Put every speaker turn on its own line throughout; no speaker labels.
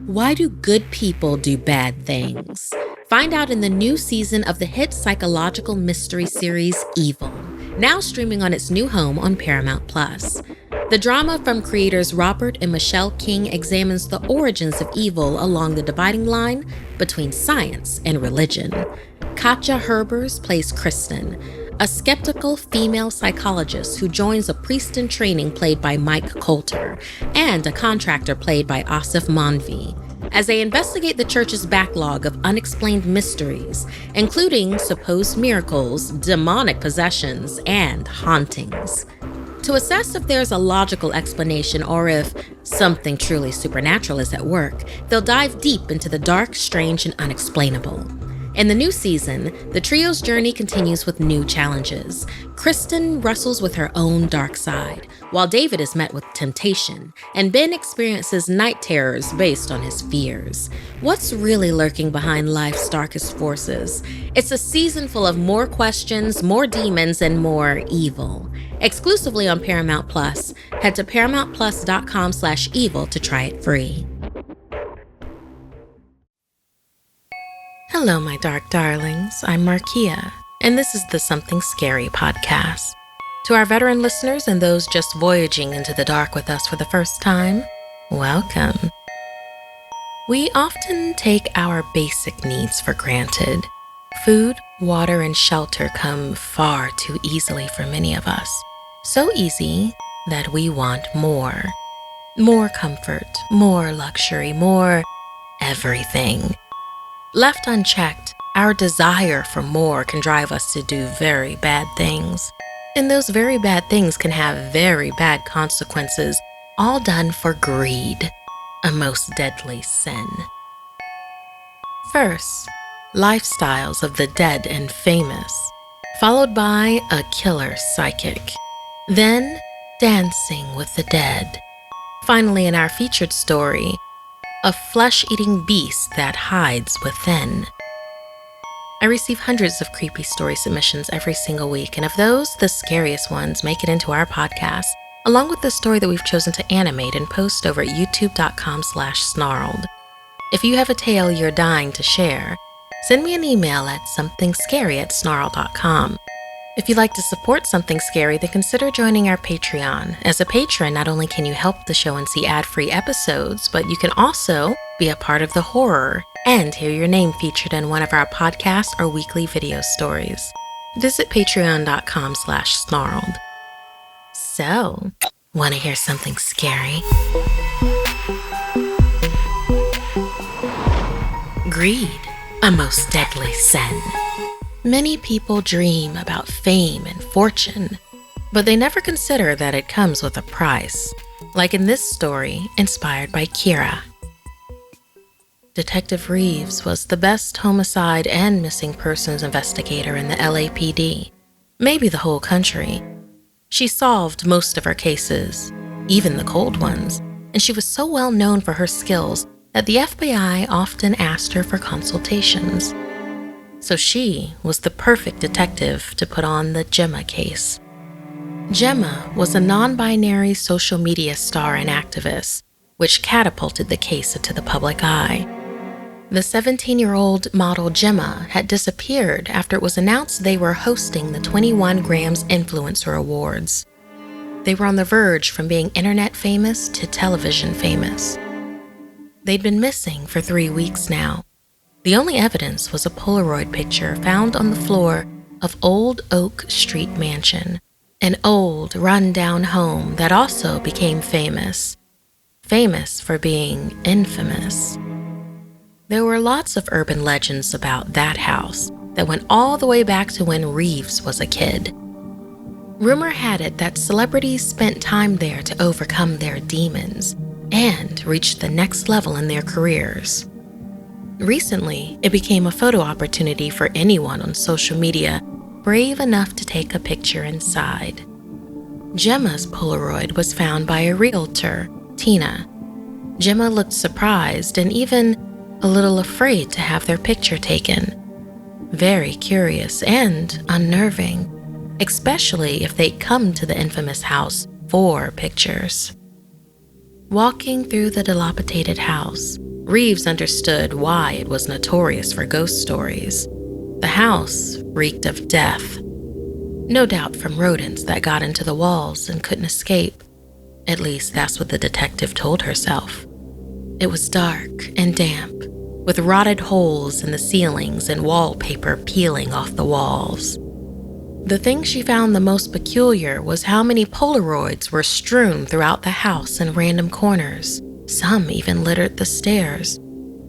Why do good people do bad things? Find out in the new season of the hit psychological mystery series Evil, now streaming on its new home on Paramount+. The drama from creators Robert and Michelle King examines the origins of evil along the dividing line between science and religion. Katja Herbers plays Kristen, a skeptical female psychologist who joins a priest in training played by Mike Coulter, and a contractor played by Asif Manvi, as they investigate the church's backlog of unexplained mysteries, including supposed miracles, demonic possessions, and hauntings. To assess if there's a logical explanation or if something truly supernatural is at work, they'll dive deep into the dark, strange, and unexplainable. In the new season, the trio's journey continues with new challenges. Kristen wrestles with her own dark side, while David is met with temptation, and Ben experiences night terrors based on his fears. What's really lurking behind life's darkest forces? It's a season full of more questions, more demons, and more evil. Exclusively on Paramount+. Head to ParamountPlus.com/evil to try it free. Hello, my dark darlings. I'm Markia, and this is the Something Scary podcast. To our veteran listeners and those just voyaging into the dark with us for the first time, welcome. We often take our basic needs for granted. Food, water, and shelter come far too easily for many of us. So easy that we want more. More comfort, more luxury, more everything. Left unchecked, our desire for more can drive us to do very bad things. And those very bad things can have very bad consequences, all done for greed, a most deadly sin. First, lifestyles of the dead and famous, followed by a killer psychic. Then, dancing with the dead. Finally, in our featured story, a flesh-eating beast that hides within. I receive hundreds of creepy story submissions every single week, and of those, the scariest ones make it into our podcast, along with the story that we've chosen to animate and post over at youtube.com/snarled. If you have a tale you're dying to share, send me an email at somethingscary@snarl.com. If you'd like to support Something Scary, then consider joining our Patreon. As a patron, not only can you help the show and see ad-free episodes, but you can also be a part of the horror and hear your name featured in one of our podcast or weekly video stories. Visit patreon.com/snarled. So, want to hear something scary? Greed, a most deadly sin. Many people dream about fame and fortune, but they never consider that it comes with a price, like in this story inspired by Kira. Detective Reeves was the best homicide and missing persons investigator in the LAPD, maybe the whole country. She solved most of her cases, even the cold ones, and she was so well known for her skills that the FBI often asked her for consultations. So she was the perfect detective to put on the Gemma case. Gemma was a non-binary social media star and activist, which catapulted the case into the public eye. The 17-year-old model Gemma had disappeared after it was announced they were hosting the 21 Grams Influencer Awards. They were on the verge from being internet famous to television famous. They'd been missing for 3 weeks now. The only evidence was a Polaroid picture found on the floor of Old Oak Street Mansion, an old, run-down home that also became famous. Famous for being infamous. There were lots of urban legends about that house that went all the way back to when Reeves was a kid. Rumor had it that celebrities spent time there to overcome their demons and reach the next level in their careers. Recently, it became a photo opportunity for anyone on social media brave enough to take a picture inside. Gemma's Polaroid was found by a realtor, Tina. Gemma looked surprised and even a little afraid to have their picture taken. Very curious and unnerving, especially if they'd come to the infamous house for pictures. Walking through the dilapidated house, Reeves understood why it was notorious for ghost stories. The house reeked of death. No doubt from rodents that got into the walls and couldn't escape. At least that's what the detective told herself. It was dark and damp, with rotted holes in the ceilings and wallpaper peeling off the walls. The thing she found the most peculiar was how many Polaroids were strewn throughout the house in random corners. Some even littered the stairs.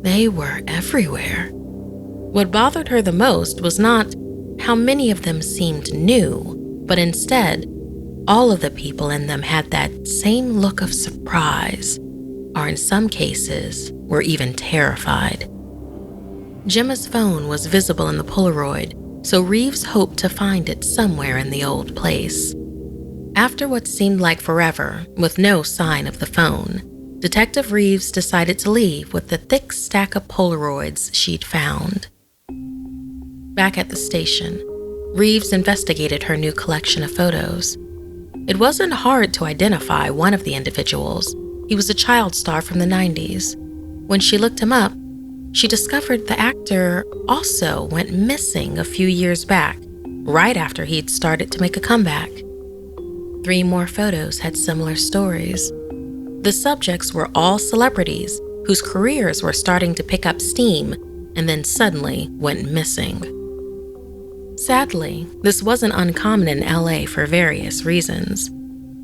They were everywhere. What bothered her the most was not how many of them seemed new, but instead, all of the people in them had that same look of surprise, or in some cases, were even terrified. Gemma's phone was visible in the Polaroid, so Reeves hoped to find it somewhere in the old place. After what seemed like forever, with no sign of the phone, Detective Reeves decided to leave with the thick stack of Polaroids she'd found. Back at the station, Reeves investigated her new collection of photos. It wasn't hard to identify one of the individuals. He was a child star from the 90s. When she looked him up, she discovered the actor also went missing a few years back, right after he'd started to make a comeback. 3 more photos had similar stories. The subjects were all celebrities whose careers were starting to pick up steam and then suddenly went missing. Sadly, this wasn't uncommon in LA for various reasons,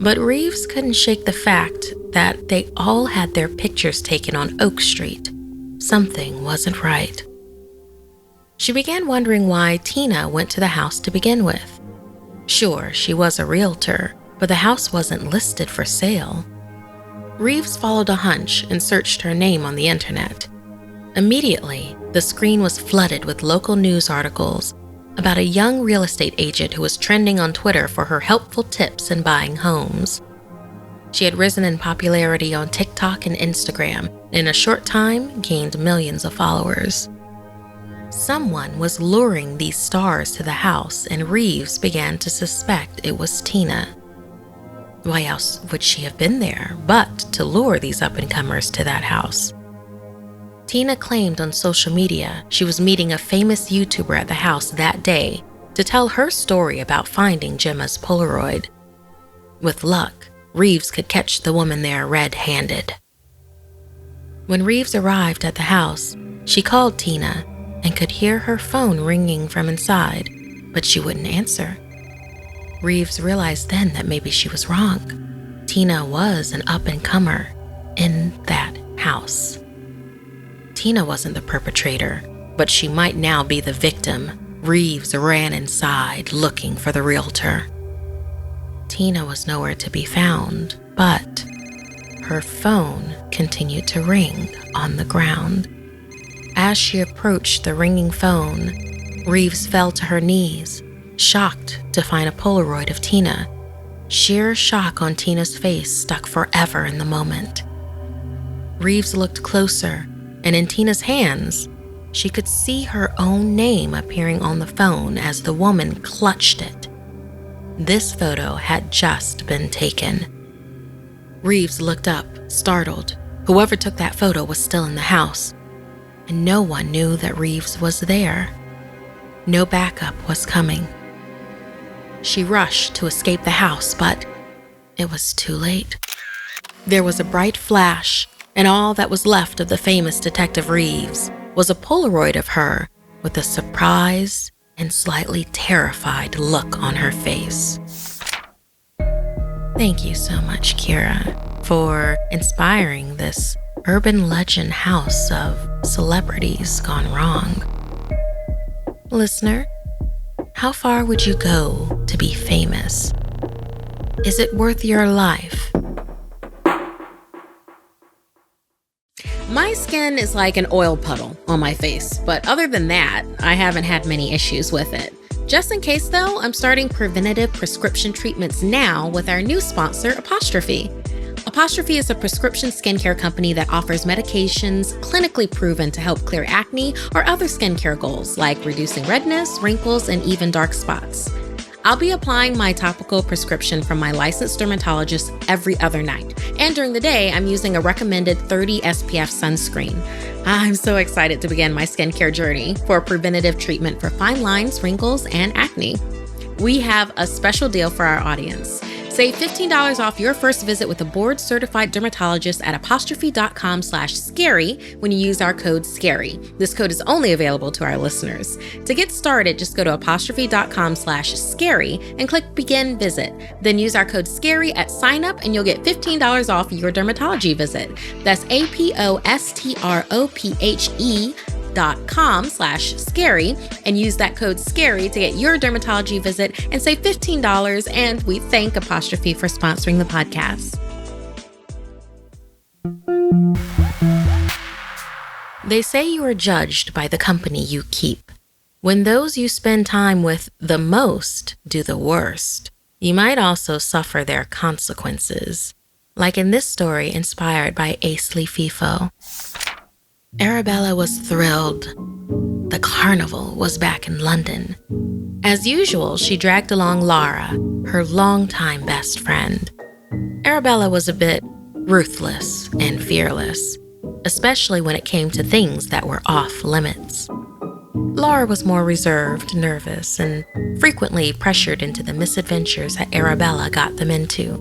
but Reeves couldn't shake the fact that they all had their pictures taken on Oak Street. Something wasn't right. She began wondering why Tina went to the house to begin with. Sure, she was a realtor, but the house wasn't listed for sale. Reeves followed a hunch and searched her name on the internet. Immediately, the screen was flooded with local news articles about a young real estate agent who was trending on Twitter for her helpful tips in buying homes. She had risen in popularity on TikTok and Instagram, and in a short time gained millions of followers. Someone was luring these stars to the house, and Reeves began to suspect it was Tina. Why else would she have been there but to lure these up-and-comers to that house? Tina claimed on social media she was meeting a famous YouTuber at the house that day to tell her story about finding Gemma's Polaroid. With luck, Reeves could catch the woman there red-handed. When Reeves arrived at the house, she called Tina and could hear her phone ringing from inside, but she wouldn't answer. Reeves realized then that maybe she was wrong. Tina was an up-and-comer in that house. Tina wasn't the perpetrator, but she might now be the victim. Reeves ran inside looking for the realtor. Tina was nowhere to be found, but her phone continued to ring on the ground. As she approached the ringing phone, Reeves fell to her knees, shocked to find a Polaroid of Tina. Sheer shock on Tina's face stuck forever in the moment. Reeves looked closer, and in Tina's hands, she could see her own name appearing on the phone as the woman clutched it. This photo had just been taken. Reeves looked up, startled. Whoever took that photo was still in the house, and no one knew that Reeves was there. No backup was coming. She rushed to escape the house, but it was too late. There was a bright flash, and all that was left of the famous Detective Reeves was a Polaroid of her with a surprised and slightly terrified look on her face. Thank you so much, Kira, for inspiring this urban legend house of celebrities gone wrong. Listener, how far would you go to be famous? Is it worth your life?
My skin is like an oil puddle on my face, but other than that, I haven't had many issues with it. Just in case though, I'm starting preventative prescription treatments now with our new sponsor, Apostrophe. Apostrophe is a prescription skincare company that offers medications clinically proven to help clear acne or other skincare goals like reducing redness, wrinkles, and even dark spots. I'll be applying my topical prescription from my licensed dermatologist every other night. And during the day, I'm using a recommended 30 SPF sunscreen. I'm so excited to begin my skincare journey for preventative treatment for fine lines, wrinkles, and acne. We have a special deal for our audience. Save $15 off your first visit with a board-certified dermatologist at apostrophe.com/scary when you use our code SCARY. This code is only available to our listeners. To get started, just go to apostrophe.com/scary and click Begin Visit. Then use our code SCARY at sign up and you'll get $15 off your dermatology visit. That's apostrophe.com/scary and use that code SCARY to get your dermatology visit and save $15. And we thank Apostrophe for sponsoring the podcast.
They say you are judged by the company you keep. When those you spend time with the most do the worst, you might also suffer their consequences. Like in this story inspired by Aceleafeo. Arabella was thrilled. The carnival was back in London. As usual, she dragged along Lara, her longtime best friend. Arabella was a bit ruthless and fearless, especially when it came to things that were off limits. Lara was more reserved, nervous, and frequently pressured into the misadventures that Arabella got them into.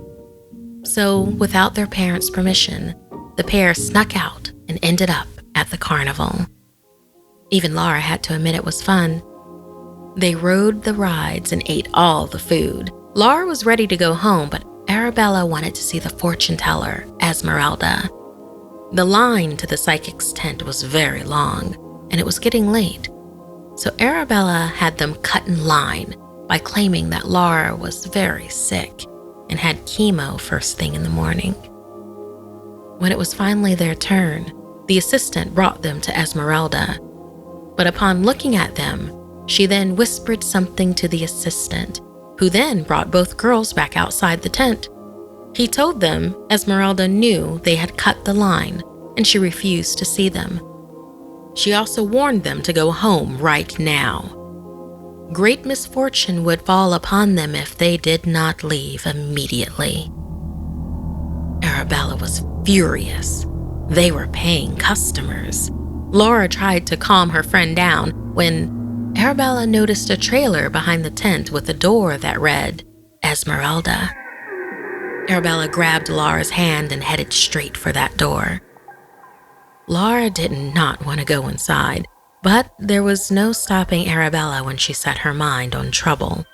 So, without their parents' permission, the pair snuck out and ended up at the carnival. Even Lara had to admit it was fun. They rode the rides and ate all the food. Lara was ready to go home, but Arabella wanted to see the fortune teller, Esmeralda. The line to the psychic's tent was very long, and it was getting late. So Arabella had them cut in line by claiming that Lara was very sick and had chemo first thing in the morning. When it was finally their turn, the assistant brought them to Esmeralda. But upon looking at them, she then whispered something to the assistant, who then brought both girls back outside the tent. He told them Esmeralda knew they had cut the line, and she refused to see them. She also warned them to go home right now. Great misfortune would fall upon them if they did not leave immediately. Arabella was furious. They were paying customers. Lara tried to calm her friend down when Arabella noticed a trailer behind the tent with a door that read, Esmeralda. Arabella grabbed Lara's hand and headed straight for that door. Lara did not want to go inside, but there was no stopping Arabella when she set her mind on trouble.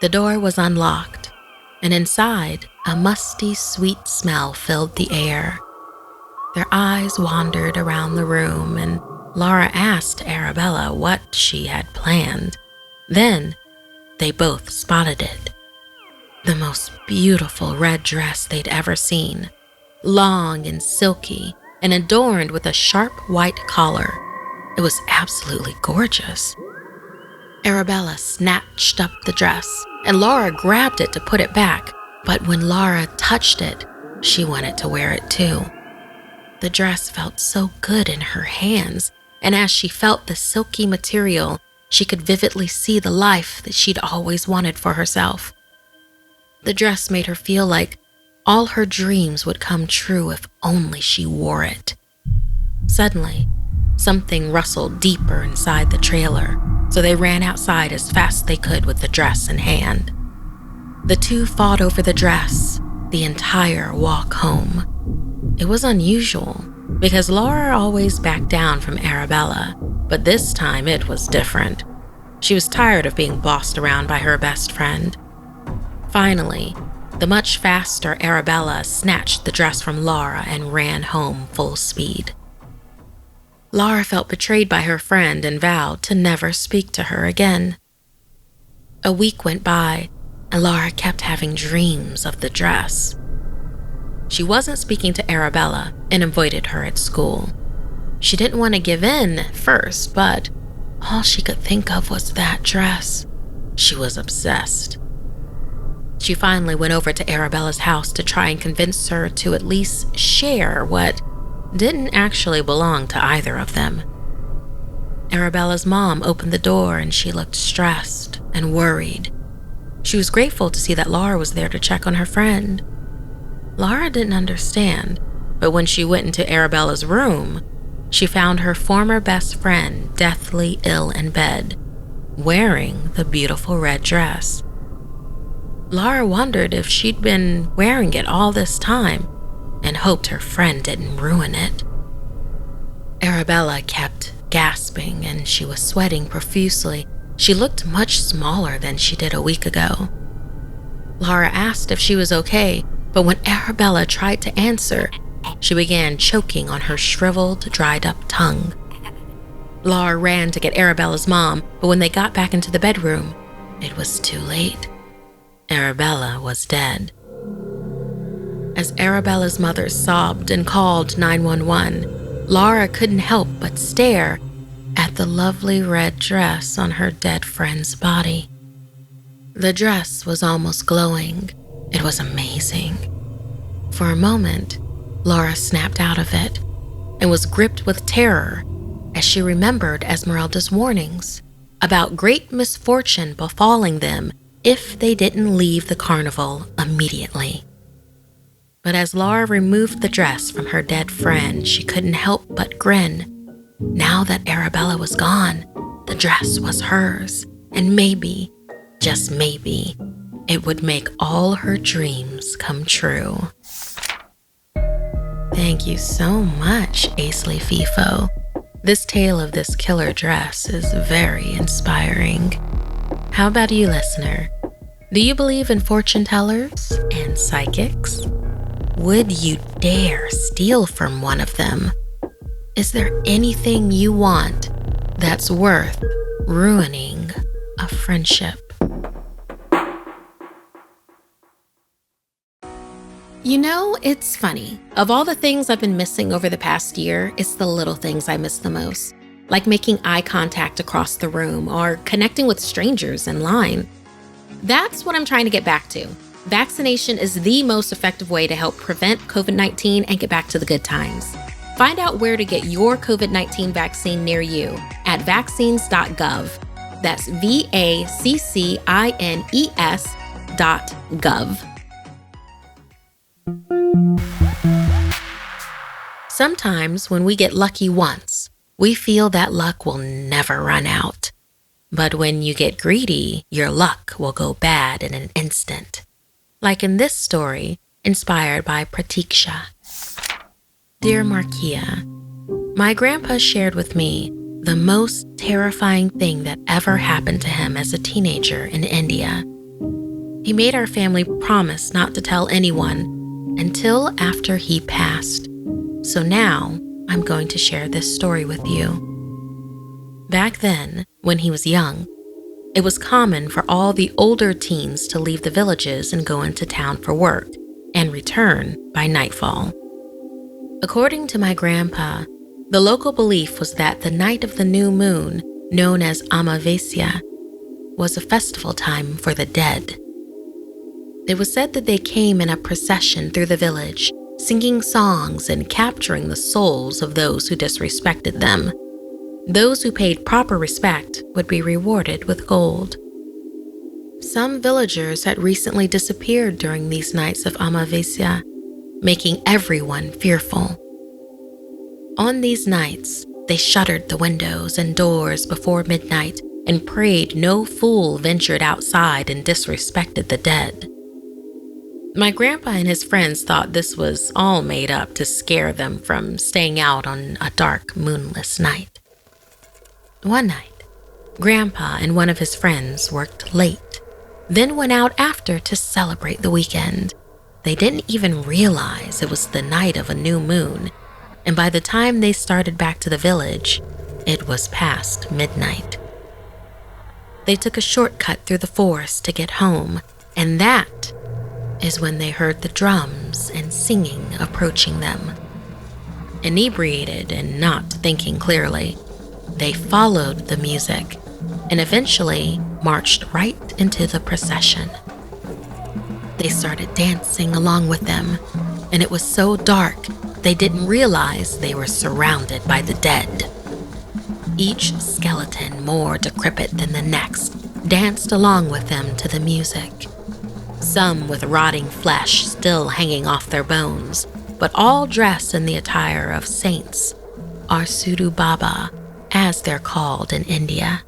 The door was unlocked, and inside, a musty, sweet smell filled the air. Their eyes wandered around the room, and Lara asked Arabella what she had planned. Then, they both spotted it. The most beautiful red dress they'd ever seen, long and silky, and adorned with a sharp white collar. It was absolutely gorgeous. Arabella snatched up the dress, and Lara grabbed it to put it back, but when Lara touched it, she wanted to wear it too. The dress felt so good in her hands, and as she felt the silky material, she could vividly see the life that she'd always wanted for herself. The dress made her feel like all her dreams would come true if only she wore it. Suddenly, something rustled deeper inside the trailer, so they ran outside as fast as they could with the dress in hand. The two fought over the dress the entire walk home. It was unusual, because Lara always backed down from Arabella, but this time it was different. She was tired of being bossed around by her best friend. Finally, the much faster Arabella snatched the dress from Lara and ran home full speed. Lara felt betrayed by her friend and vowed to never speak to her again. A week went by, and Lara kept having dreams of the dress. She wasn't speaking to Arabella and avoided her at school. She didn't want to give in at first, but all she could think of was that dress. She was obsessed. She finally went over to Arabella's house to try and convince her to at least share what didn't actually belong to either of them. Arabella's mom opened the door and she looked stressed and worried. She was grateful to see that Lara was there to check on her friend. Lara didn't understand, but when she went into Arabella's room, she found her former best friend deathly ill in bed, wearing the beautiful red dress. Laura wondered if she'd been wearing it all this time and hoped her friend didn't ruin it. Arabella kept gasping and she was sweating profusely. She looked much smaller than she did a week ago. Laura asked if she was okay, but when Arabella tried to answer, she began choking on her shriveled, dried-up tongue. Laura ran to get Arabella's mom, but when they got back into the bedroom, it was too late. Arabella was dead. As Arabella's mother sobbed and called 911, Laura couldn't help but stare at the lovely red dress on her dead friend's body. The dress was almost glowing. It was amazing. For a moment, Laura snapped out of it and was gripped with terror as she remembered Esmeralda's warnings about great misfortune befalling them if they didn't leave the carnival immediately. But as Laura removed the dress from her dead friend, she couldn't help but grin. Now that Arabella was gone, the dress was hers, and maybe, just maybe, it would make all her dreams come true. Thank you so much, Aceleafeo. This tale of this killer dress is very inspiring. How about you, listener? Do you believe in fortune tellers and psychics? Would you dare steal from one of them? Is there anything you want that's worth ruining a friendship?
You know, it's funny. Of all the things I've been missing over the past year, it's the little things I miss the most. Like making eye contact across the room or connecting with strangers in line. That's what I'm trying to get back to. Vaccination is the most effective way to help prevent COVID-19 and get back to the good times. Find out where to get your COVID-19 vaccine near you at vaccines.gov. That's vaccines.gov.
Sometimes when we get lucky once, we feel that luck will never run out. But when you get greedy, your luck will go bad in an instant. Like in this story, inspired by Pratikshya. Dear Markia, my grandpa shared with me the most terrifying thing that ever happened to him as a teenager in India. He made our family promise not to tell anyone until after he passed. So now I'm going to share this story with you. Back then, when he was young, it was common for all the older teens to leave the villages and go into town for work and return by nightfall. According to my grandpa, the local belief was that the night of the new moon, known as Amavasya, was a festival time for the dead. It was said that they came in a procession through the village, singing songs and capturing the souls of those who disrespected them. Those who paid proper respect would be rewarded with gold. Some villagers had recently disappeared during these nights of Amavasya, making everyone fearful. On these nights, they shuttered the windows and doors before midnight and prayed no fool ventured outside and disrespected the dead. My grandpa and his friends thought this was all made up to scare them from staying out on a dark, moonless night. One night, Grandpa and one of his friends worked late, then went out after to celebrate the weekend. They didn't even realize it was the night of a new moon, and by the time they started back to the village, it was past midnight. They took a shortcut through the forest to get home, and that is when they heard the drums and singing approaching them. Inebriated and not thinking clearly, they followed the music and eventually marched right into the procession. They started dancing along with them, and it was so dark they didn't realize they were surrounded by the dead. Each skeleton, more decrepit than the next, danced along with them to the music. Some with rotting flesh still hanging off their bones, but all dressed in the attire of saints. or Sudu Baba, as they're called in India.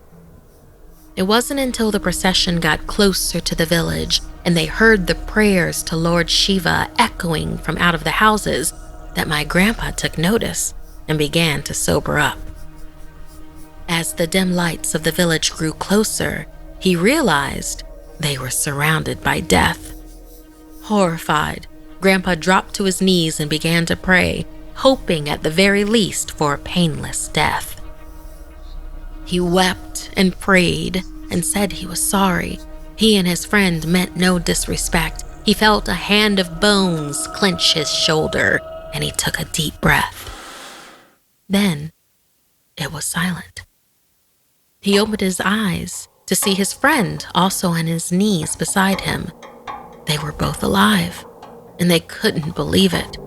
It wasn't until the procession got closer to the village and they heard the prayers to Lord Shiva echoing from out of the houses that my grandpa took notice and began to sober up. As the dim lights of the village grew closer, he realized they were surrounded by death. Horrified, Grandpa dropped to his knees and began to pray, hoping at the very least for a painless death. He wept and prayed and said he was sorry. He and his friend meant no disrespect. He felt a hand of bones clench his shoulder, and he took a deep breath. Then, it was silent. He opened his eyes to see his friend also on his knees beside him. They were both alive, and they couldn't believe it.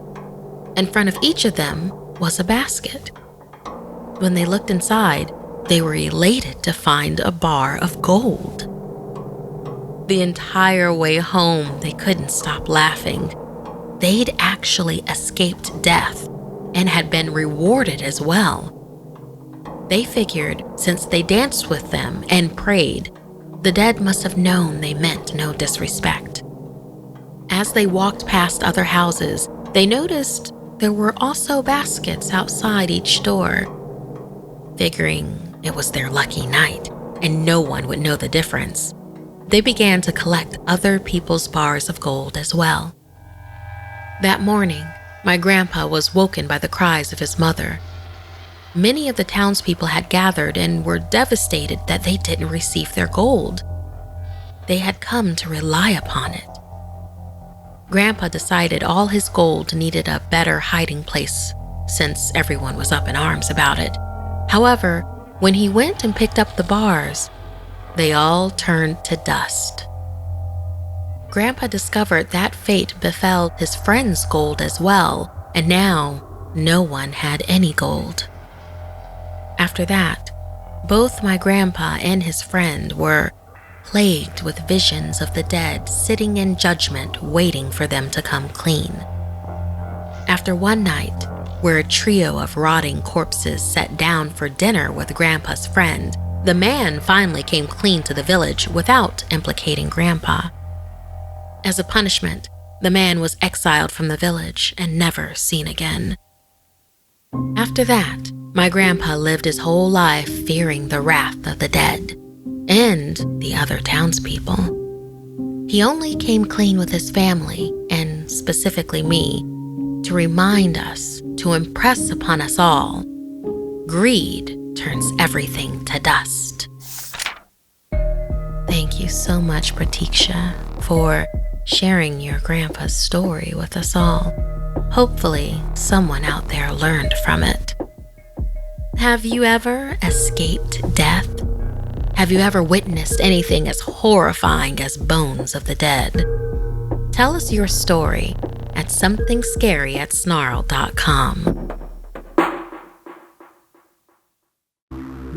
In front of each of them was a basket. When they looked inside, they were elated to find a bar of gold. The entire way home, they couldn't stop laughing. They'd actually escaped death and had been rewarded as well. They figured since they danced with them and prayed, the dead must have known they meant no disrespect. As they walked past other houses, they noticed there were also baskets outside each door. Figuring it was their lucky night and no one would know the difference, they began to collect other people's bars of gold as well. That morning, my grandpa was woken by the cries of his mother. Many of the townspeople had gathered and were devastated that they didn't receive their gold. They had come to rely upon it. Grandpa decided all his gold needed a better hiding place since everyone was up in arms about it. However, when he went and picked up the bars, they all turned to dust. Grandpa discovered that fate befell his friend's gold as well, and now no one had any gold. After that, both my grandpa and his friend were plagued with visions of the dead sitting in judgment waiting for them to come clean. After one night, where a trio of rotting corpses sat down for dinner with Grandpa's friend, the man finally came clean to the village without implicating Grandpa. As a punishment, the man was exiled from the village and never seen again. After that, my grandpa lived his whole life fearing the wrath of the dead and the other townspeople. He only came clean with his family, and specifically me, to remind us, to impress upon us all, greed turns everything to dust. Thank you so much, Pratikshya, for sharing your grandpa's story with us all. Hopefully, someone out there learned from it. Have you ever escaped death? Have you ever witnessed anything as horrifying as bones of the dead? Tell us your story at somethingscary@snarled.com.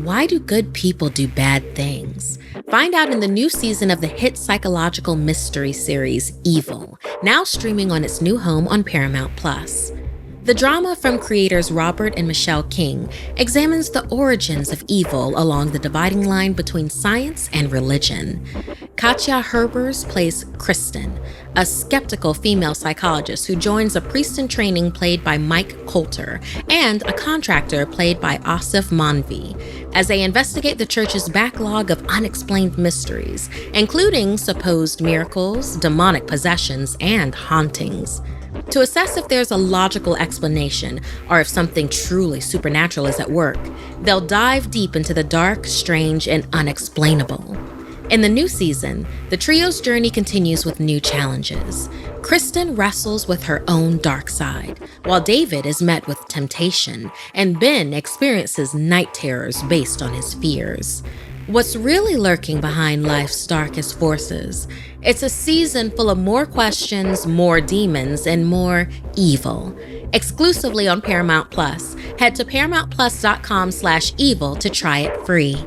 Why do good people do bad things? Find out in the new season of the hit psychological mystery series, Evil, now streaming on its new home on Paramount+. The drama from creators Robert and Michelle King examines the origins of evil along the dividing line between science and religion. Katja Herbers plays Kristen, a skeptical female psychologist who joins a priest in training played by Mike Coulter and a contractor played by Asif Manvi, as they investigate the church's backlog of unexplained mysteries, including supposed miracles, demonic possessions, and hauntings. To assess if there's a logical explanation or if something truly supernatural is at work, they'll dive deep into the dark, strange, and unexplainable. In the new season, the trio's journey continues with new challenges. Kristen wrestles with her own dark side, while David is met with temptation, and Ben experiences night terrors based on his fears. What's really lurking behind life's darkest forces? It's a season full of more questions, more demons, and more evil. Exclusively on Paramount+. Head to ParamountPlus.com/evil to try it free.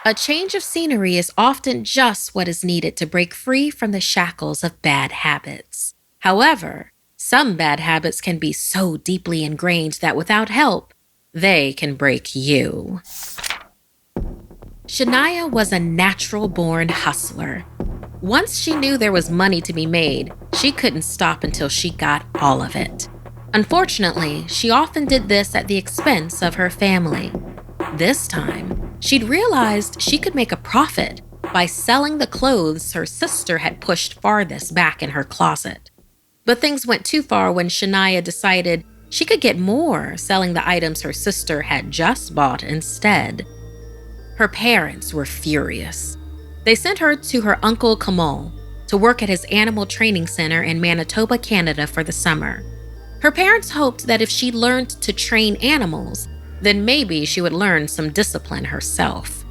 A change of scenery is often just what is needed to break free from the shackles of bad habits. However, Some bad habits can be so deeply ingrained that without help, they can break you. Shania was a natural-born hustler. Once she knew there was money to be made, she couldn't stop until she got all of it. Unfortunately, she often did this at the expense of her family. This time, she'd realized she could make a profit by selling the clothes her sister had pushed farthest back in her closet. But things went too far when Shania decided she could get more selling the items her sister had just bought instead. Her parents were furious. They sent her to her uncle Kamal to work at his animal training center in Manitoba, Canada for the summer. Her parents hoped that if she learned to train animals, then maybe she would learn some discipline herself.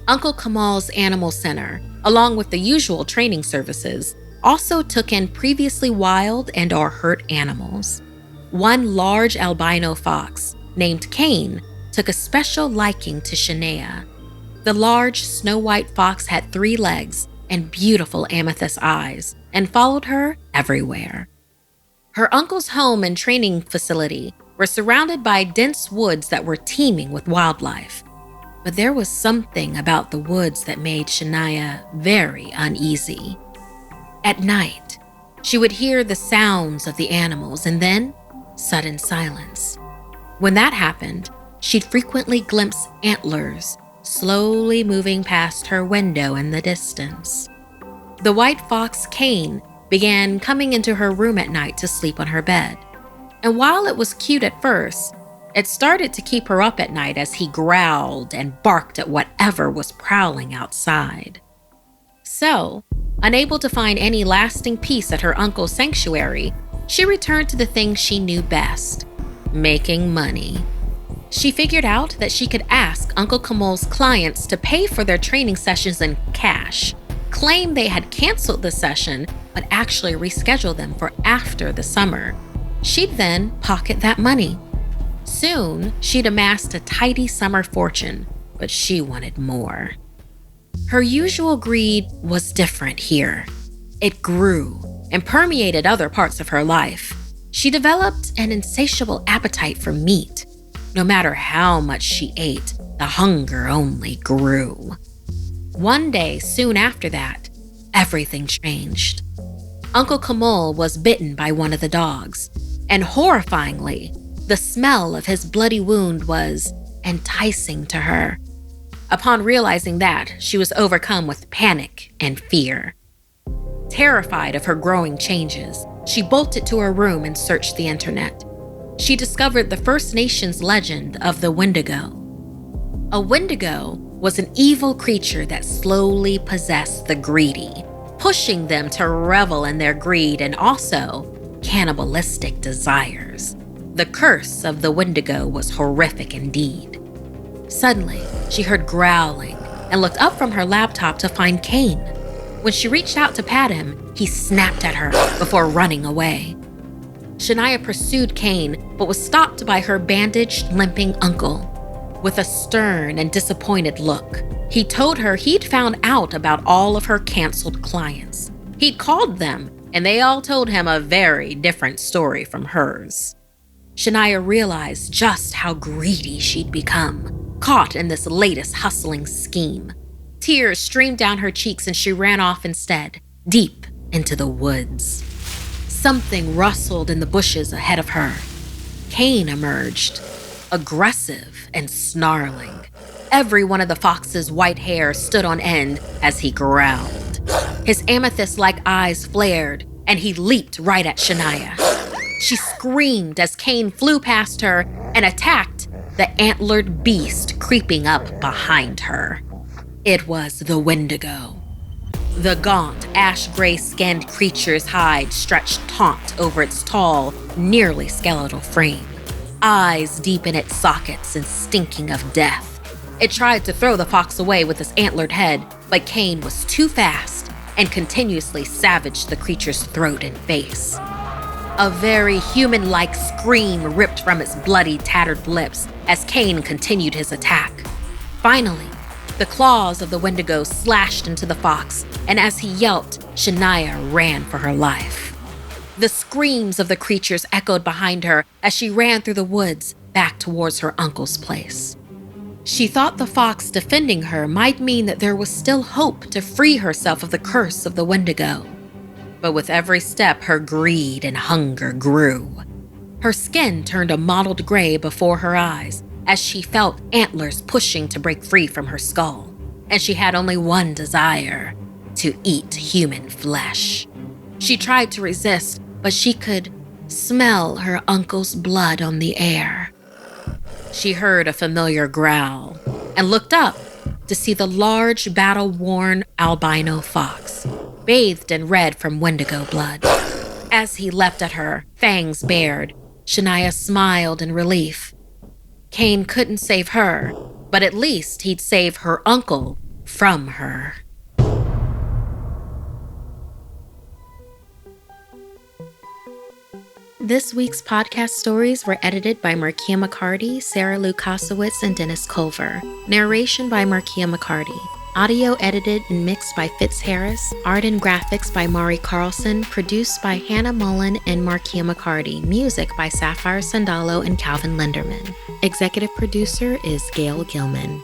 Uncle Kamal's animal center, along with the usual training services, also took in previously wild and/or hurt animals. One large albino fox, named Cain, took a special liking to Shania. The large snow-white fox had 3 legs and beautiful amethyst eyes and followed her everywhere. Her uncle's home and training facility were surrounded by dense woods that were teeming with wildlife. But there was something about the woods that made Shania very uneasy. At night, she would hear the sounds of the animals and then sudden silence. When that happened, she'd frequently glimpse antlers slowly moving past her window in the distance. The white fox Cain began coming into her room at night to sleep on her bed. And while it was cute at first, it started to keep her up at night as he growled and barked at whatever was prowling outside. So, unable to find any lasting peace at her uncle's sanctuary, she returned to the thing she knew best: making money. She figured out that she could ask Uncle Kamal's clients to pay for their training sessions in cash, claim they had canceled the session, but actually reschedule them for after the summer. She'd then pocket that money. Soon, she'd amassed a tidy summer fortune, but she wanted more. Her usual greed was different here. It grew and permeated other parts of her life. She developed an insatiable appetite for meat. No matter how much she ate, the hunger only grew. One day, soon after that, everything changed. Uncle Kamal was bitten by one of the dogs, and horrifyingly, the smell of his bloody wound was enticing to her. Upon realizing that, she was overcome with panic and fear. Terrified of her growing changes, she bolted to her room and searched the internet. She discovered the First Nations legend of the Wendigo. A Wendigo was an evil creature that slowly possessed the greedy, pushing them to revel in their greed and also cannibalistic desires. The curse of the Wendigo was horrific indeed. Suddenly, she heard growling and looked up from her laptop to find Cain. When she reached out to pat him, he snapped at her before running away. Shania pursued Cain, but was stopped by her bandaged, limping uncle. With a stern and disappointed look, he told her he'd found out about all of her canceled clients. He'd called them, and they all told him a very different story from hers. Shania realized just how greedy she'd become, caught in this latest hustling scheme. Tears streamed down her cheeks and she ran off instead, deep into the woods. Something rustled in the bushes ahead of her. Cain emerged, aggressive and snarling. Every one of the fox's white hair stood on end as he growled. His amethyst-like eyes flared, and he leaped right at Shania. She screamed as Cain flew past her and attacked the antlered beast creeping up behind her. It was the Wendigo. The gaunt, ash-gray-skinned creature's hide stretched taut over its tall, nearly skeletal frame, eyes deep in its sockets and stinking of death. It tried to throw the fox away with its antlered head, but Cain was too fast and continuously savaged the creature's throat and face. A very human-like scream ripped from its bloody, tattered lips as Cain continued his attack. Finally, the claws of the Wendigo slashed into the fox, and as he yelped, Shania ran for her life. The screams of the creatures echoed behind her as she ran through the woods back towards her uncle's place. She thought the fox defending her might mean that there was still hope to free herself of the curse of the Wendigo. But with every step, her greed and hunger grew. Her skin turned a mottled gray before her eyes as she felt antlers pushing to break free from her skull, and she had only one desire: to eat human flesh. She tried to resist, but she could smell her uncle's blood on the air. She heard a familiar growl and looked up to see the large, battle-worn albino fox, bathed in red from Wendigo blood. As he leapt at her, fangs bared, Shania smiled in relief. Cain couldn't save her, but at least he'd save her uncle from her.
This week's podcast stories were edited by Markia McCarty, Sarah Lukasiewicz, and Dennis Culver. Narration by Markia McCarty. Audio edited and mixed by Fitz Harris. Art and graphics by Mari Carlson. Produced by Hannah Mullen and Markia McCarty. Music by Sapphire Sandalo and Calvin Linderman. Executive producer is Gail Gilman.